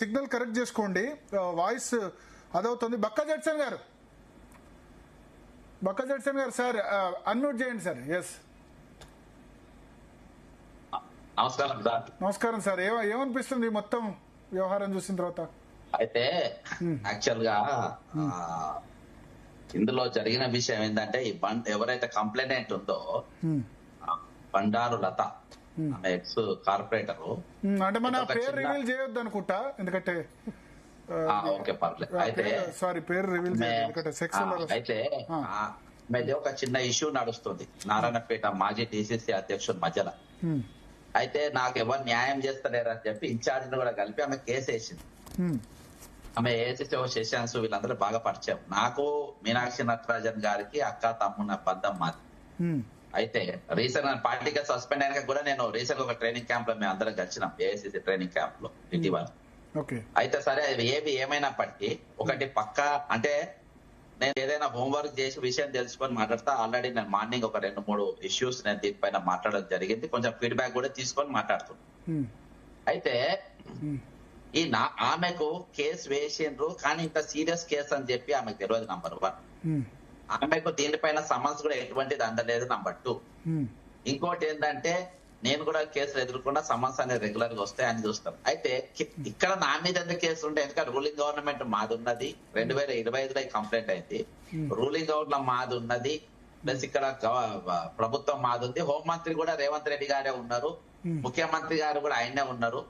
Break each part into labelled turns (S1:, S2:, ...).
S1: Signal correct చేసుకోండి, voice అదవుతుంది. బక్క Judson గారు సార్ అన్మ్యూట్ చేయండి సార్. ఎస్, నమస్కారం సార్. ఏమనిపిస్తుంది మొత్తం వ్యవహారం చూసిన తర్వాత?
S2: అయితే యాక్చువల్ గా ఇందులో జరిగిన విషయం ఏంటంటే, ఈ ఎవరైతే కంప్లైంట్ ఉందో బండారు లత, ఆమె ఎక్స్ కార్పొరేటర్,
S1: అంటే మన పేరు రివీల్ చేయొద్దు అనుకుంటా, ఎందుకంటే
S2: ఓకే పర్లేదు. అయితే
S1: సారీ, పేరు రివీల్ చేయొద్దు.
S2: అయితే మీది ఒక చిన్న ఇష్యూ నడుస్తుంది నారాయణపేట మాజీ టీసీసీ అధ్యక్షుడు మధ్యలో. అయితే నాకు ఎవరు న్యాయం చేస్తలేరని చెప్పి ఇన్ఛార్జ్ కూడా కలిపి ఆమె కేసు వేసింది. ఆమె ఏసీసీ సెషన్స్ వీళ్ళందరూ బాగా పరిచయం. నాకు మీనాక్షి నటరాజన్ గారికి అక్క తమ్మున్న బంధం మాది. అయితే రీసెంట్ పార్టీగా సస్పెండ్ అయినాక కూడా నేను రీసెంట్ ఒక ట్రైనింగ్ క్యాంప్ లో మేము అందరం కలిసినాం, ఏఐసీసీ ట్రైనింగ్ క్యాంప్ లో ఇటీవల. అయితే సరే ఏమైనప్పటికీ ఒకటి పక్క, అంటే నేను ఏదైనా హోంవర్క్ చేసి విషయం తెలుసుకొని మాట్లాడతా. ఆల్రెడీ నేను మార్నింగ్ ఒక 2-3 ఇష్యూస్ నేను దీనిపైన మాట్లాడడం జరిగింది, కొంచెం ఫీడ్బ్యాక్ కూడా తీసుకొని మాట్లాడుతున్నాను. అయితే ఈ ఆమెకు కేసు వేసిండ్రు, కానీ ఇంత సీరియస్ కేసు అని చెప్పి ఆమెకు తెలియదు. నంబర్ 1, ఆమెకు దీనిపైన సమన్స్ కూడా ఎటువంటిది అందలేదు. నంబర్ 2, ఇంకోటి ఏంటంటే నేను కూడా కేసులు ఎదుర్కొన్న సమన్స్ అనేది రెగ్యులర్ గా వస్తాయని చూస్తాం. అయితే ఇక్కడ నా మీద ఎందుకు కేసులు ఉంటాయి? ఎందుకంటే రూలింగ్ గవర్నమెంట్ మాది ఉన్నది, 2025లో కంప్లైంట్ అయింది. రూలింగ్ గవర్నమెంట్ మాది ఉన్నది, ప్లస్ ఇక్కడ ప్రభుత్వం మాది ఉంది. హోంమంత్రి కూడా రేవంత్ రెడ్డి గారే ఉన్నారు, ముఖ్యమంత్రి గారు కూడా ఆయనే ఉన్నారు.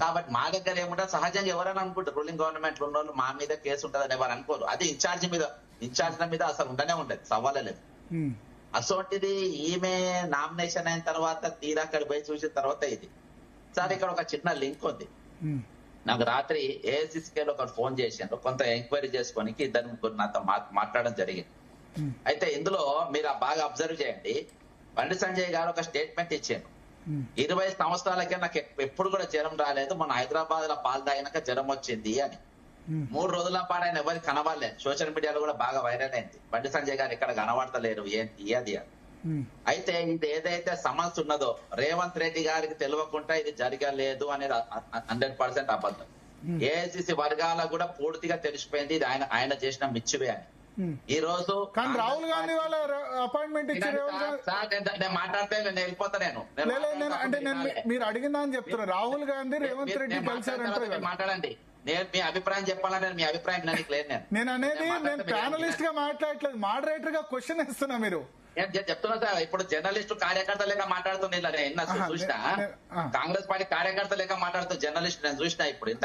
S2: కాబట్టి మా దగ్గర ఏముంటే సహజంగా ఎవరైనా అనుకుంటారు రూలింగ్ గవర్నమెంట్ ఉన్న వాళ్ళు మా మీద కేసు ఉంటుందని ఎవరు అనుకోరు. అది ఇన్ఛార్జ్ మీద అసలు ఉండనే ఉండదు, సవాలే లేదు. అసోంటిది ఈమె నామినేషన్ అయిన తర్వాత తీరా అక్కడ పోయి చూసిన తర్వాత ఇది సార్ ఇక్కడ ఒక చిన్న లింక్ ఉంది. నాకు రాత్రి ఏఐసీసీలో ఒకరు ఫోన్ చేశారు, కొంత ఎంక్వైరీ చేసుకొని 2-3 నాతో మాట్లాడడం జరిగింది. అయితే ఇందులో మీరు బాగా అబ్జర్వ్ చేయండి, బండి సంజయ్ గారు ఒక స్టేట్మెంట్ ఇచ్చారు. 20 సంవత్సరాలకే నాకు ఎప్పుడు కూడా జ్వరం రాలేదు, మన హైదరాబాద్ లో పాలు తాగినాక జ్వరం వచ్చింది అని. 3 రోజుల పాటు ఆయన ఎవరికి కనబడలేదు. సోషల్ మీడియాలో కూడా బాగా వైరల్ అయింది, బండి సంజయ్ గారు ఇక్కడ కనబడతలేరు ఏంటి అది అని. అయితే ఇది ఏదైతే సమస్య ఉన్నదో రేవంత్ రెడ్డి గారికి తెలియకుండా ఇది జరగలేదు అనేది 100% అబద్ధం. ఏఐసీసీ వర్గాలకు కూడా పూర్తిగా తెలిసిపోయింది ఇది ఆయన చేసిన మిచ్చివే అని. ఈ రోజు
S1: రాహుల్ గాంధీ వాళ్ళ అపాయింట్మెంట్ ఇచ్చారు.
S2: మాట్లాడితే నేను వెళ్ళిపోతా.
S1: అంటే మీరు అడిగిందా అని చెప్తున్నారు. రాహుల్ గాంధీ రేవంత్ రెడ్డి కలిసారంటే
S2: మాట్లాడండి. నేను మీ అభిప్రాయం చెప్పాలంటే మీ అభిప్రాయం లేదు.
S1: నేను అనేది నేను ప్యానలిస్ట్ గా మాట్లాడట్లేదు, మోడరేటర్ గా క్వశ్చన్ ఇస్తున్నా. మీరు
S2: చెప్తున్నా సార్, ఇప్పుడు జర్నలిస్టు కార్యకర్త లేక మాట్లాడుతున్నా చూసినా, కాంగ్రెస్ పార్టీ కార్యకర్త లేక మాట్లాడుతూ జర్నలిస్ట్ నేను చూసినా. ఇప్పుడు ఇంత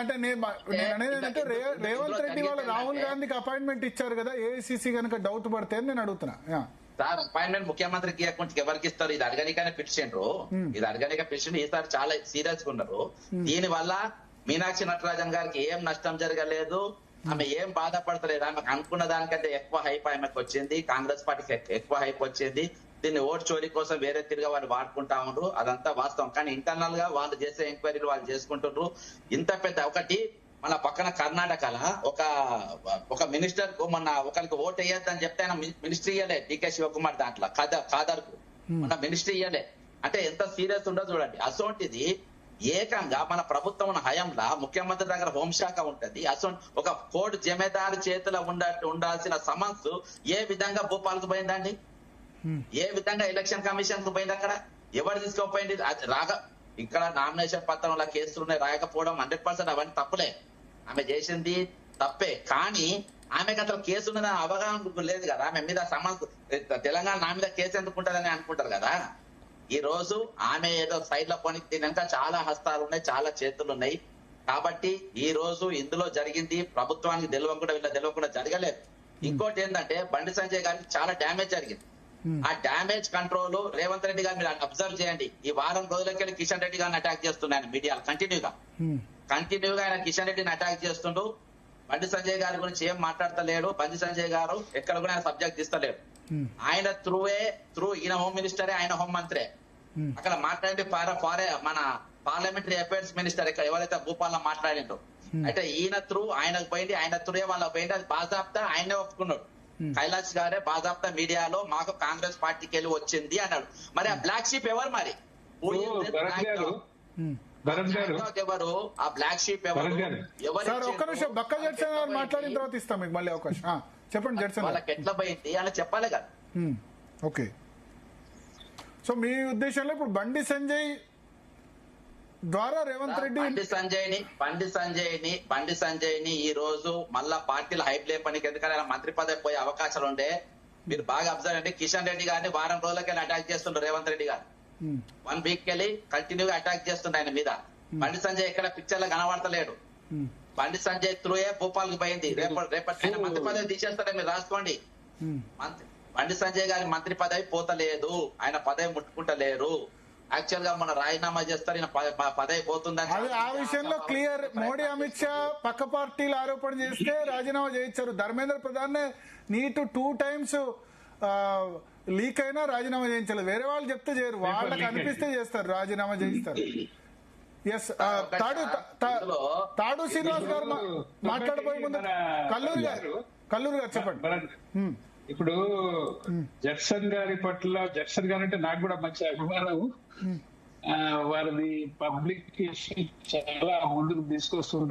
S1: అంటే నేను అనేది ఏంటంటే రేవంత్ రెడ్డి వాళ్ళు రాహుల్ గాంధీకి అపాయింట్మెంట్ ఇచ్చారు కదా, ఏఐసీసీ కనుక డౌట్ పడితే నేను అడుగుతున్నా.
S2: సార్ అపాయింట్మెంట్ ముఖ్యమంత్రికి ఎవరికి ఇస్తారు? ఇది అడగనికనే పిలిచిండ్రు, ఈసారి చాలా సీరియస్ గా ఉన్నారు. దీని వల్ల మీనాక్షి నటరాజన్ గారికి ఏం నష్టం జరగలేదు, ఆమె ఏం బాధపడతలేదు. ఆమెకు అనుకున్న దానికంటే ఎక్కువ హైప్ ఆమెకు వచ్చింది, కాంగ్రెస్ పార్టీకి ఎక్కువ హైప్ వచ్చింది. దీన్ని ఓటు చోరీ కోసం వేరే తిరిగా వాళ్ళు వాడుకుంటా ఉన్నారు, అదంతా వాస్తవం. కానీ ఇంటర్నల్ గా వాళ్ళు చేసే ఎంక్వైరీలు వాళ్ళు చేసుకుంటున్నారు. ఇంత పెద్ద ఒకటి మన పక్కన కర్ణాటకలో ఒక మినిస్టర్ కు మొన్న ఒకరికి ఓటు వేయద్దని చెప్తే ఆయన మినిస్ట్రీ ఇయ్యలే, డికే శివకుమార్ దాంట్లో ఖాదర్ కు మొన్న మినిస్ట్రీ ఇయ్యలే. అంటే ఎంత సీరియస్ ఉండో చూడండి. అసోంటిది ఏకంగా మన ప్రభుత్వం హయాంలో ముఖ్యమంత్రి దగ్గర హోంశాఖ ఉంటది. ఒక కోర్టు జమేదారు చేతిలో ఉండాల్సిన సమన్స్ ఏ విధంగా భూపాల్కు పోయిందండి? ఏ విధంగా ఎలక్షన్ కమిషన్ కు పోయింది? అక్కడ ఎవరు తీసుకోపోయింది? ఇక్కడ నామినేషన్ పత్రంలో కేసులు ఉన్నాయి, రాయకపోవడం 100% అవన్నీ తప్పులే, ఆమె చేసింది తప్పే. కానీ ఆమెకు అసలు కేసు ఉన్నదని అవగాహన లేదు కదా. ఆమె మీద సమన్స్ తెలంగాణ నా మీద కేసు ఎందుకుంటుందని అనుకుంటారు కదా. ఈ రోజు ఆమె ఏదో సైడ్ లో పని తినాక చాలా హస్తాలు ఉన్నాయి, చాలా చేతులు ఉన్నాయి. కాబట్టి ఈ రోజు ఇందులో జరిగింది ప్రభుత్వానికి తెలియకుండా జరగలేదు. ఇంకోటి ఏంటంటే బండి సంజయ్ గారికి చాలా డ్యామేజ్ జరిగింది. ఆ డ్యామేజ్ కంట్రోల్ రేవంత్ రెడ్డి గారు మీరు అబ్జర్వ్ చేయండి. ఈ వారం రోజులకెళ్ళి కిషన్ రెడ్డి గారిని అటాక్ చేస్తున్నాను మీడియాలో కంటిన్యూగా ఆయన కిషన్ రెడ్డిని అటాక్ చేస్తుండు. బండి సంజయ్ గారి గురించి ఏం మాట్లాడతలేడు. బండి సంజయ్ గారు ఎక్కడ కూడా ఆయన సబ్జెక్ట్ ఇస్తలేడు. ఆయన త్రూ ఈయన హోమ్ మినిస్టరే, ఆయన హోం మంత్రే. అక్కడ మాట్లాడి మన పార్లమెంటరీ అఫైర్స్ మినిస్టర్ ఇక్కడ ఎవరైతే భూపాల్లో మాట్లాడిండ్రో, అయితే ఈయన త్రూ ఆయనకు పోయింది, ఆయన త్రూయే వాళ్ళకి పోయింది. అది బాజాబ్తా ఆయనే ఒప్పుకున్నాడు. కైలాష్ గారే బాజాబ్తా మీడియాలో మాకు కాంగ్రెస్ పార్టీకి వెళ్ళి వచ్చింది అన్నాడు. మరి ఆ బ్లాక్ షీప్ ఎవరు? మరి
S3: భరత్ గారు
S2: ఎవరు ఆ బ్లాక్ షీప్ ఎవరు
S3: భరత్ గారు.
S2: ఎవరు
S1: సార్ ఒక్క
S2: ఇచ్చిండ్రు?
S1: నిమిషం బక్క జడ్సన్ గారు మాట్లాడిన తర్వాత ఇస్తాం మీకు మళ్ళీ అవకాశం. చెప్పండి జడ్సన్ గారు.
S2: వాళ్ళకి ఎట్లా పోయింది అని చెప్పాలి కదా.
S1: ఓకే, సో మీ ఉద్దేశంలో ఇప్పుడు బండి సంజయ్ ద్వారా రేవంత్ రెడ్డి
S2: బండి సంజయ్ ని ఈ రోజు మళ్ళా పార్టీలు హైప్ లేపనికి, ఎందుకంటే ఆయన మంత్రి పదవి పోయే అవకాశాలు ఉండే. మీరు బాగా అబ్జర్వ్ అండి, కిషన్ రెడ్డి గారిని వారం రోజులకెళ్ళి అటాక్ చేస్తుండ్రు రేవంత్ రెడ్డి గారు. 1 వీక్ కెళ్ళి కంటిన్యూగా అటాక్ చేస్తుండే ఆయన మీద. బండి సంజయ్ ఎక్కడ పిక్చర్ లో కనబడతలేడు. బండి సంజయ్ త్రూయే భూపాల్ కి పోయింది. రేపటి ఆయన మంత్రి పదవి తీసేస్తాడే, మీరు రాసుకోండి. బండి సంజయ్ గారి మంత్రి పదవి పోతలేదు, ఆయన పదవి ముట్టుకుంటలేరు. యాక్చువల్ గా మన రాజీనామా చేస్తారు, ఈయన పదవి పోతుందని.
S1: అది ఆ విషయంలో క్లియర్. మోడీ అమిత్ షా పక్క పార్టీలు ఆరోపణ చేస్తే రాజీనామా చేయించారు. ధర్మేంద్ర ప్రధాన్ నీటు 2 times లీక్ అయినా రాజీనామా చేయించలేదు. వేరే వాళ్ళు చెప్తే చేయరు, వాళ్ళకి అనిపిస్తే చేస్తారు, రాజీనామా చేయిస్తారు. ఎస్, తాడు శ్రీనివాస్ గారు మాట్లాడబోయే ముందు కల్లూరి గారు చెప్పండి.
S3: ఇప్పుడు జడ్సన్ గారి పట్ల, జడ్సన్ గారు అంటే నాకు కూడా మంచి అభిమానం. వారిది పబ్లిక్ చాలా ముందుకు తీసుకొస్తుంటారు.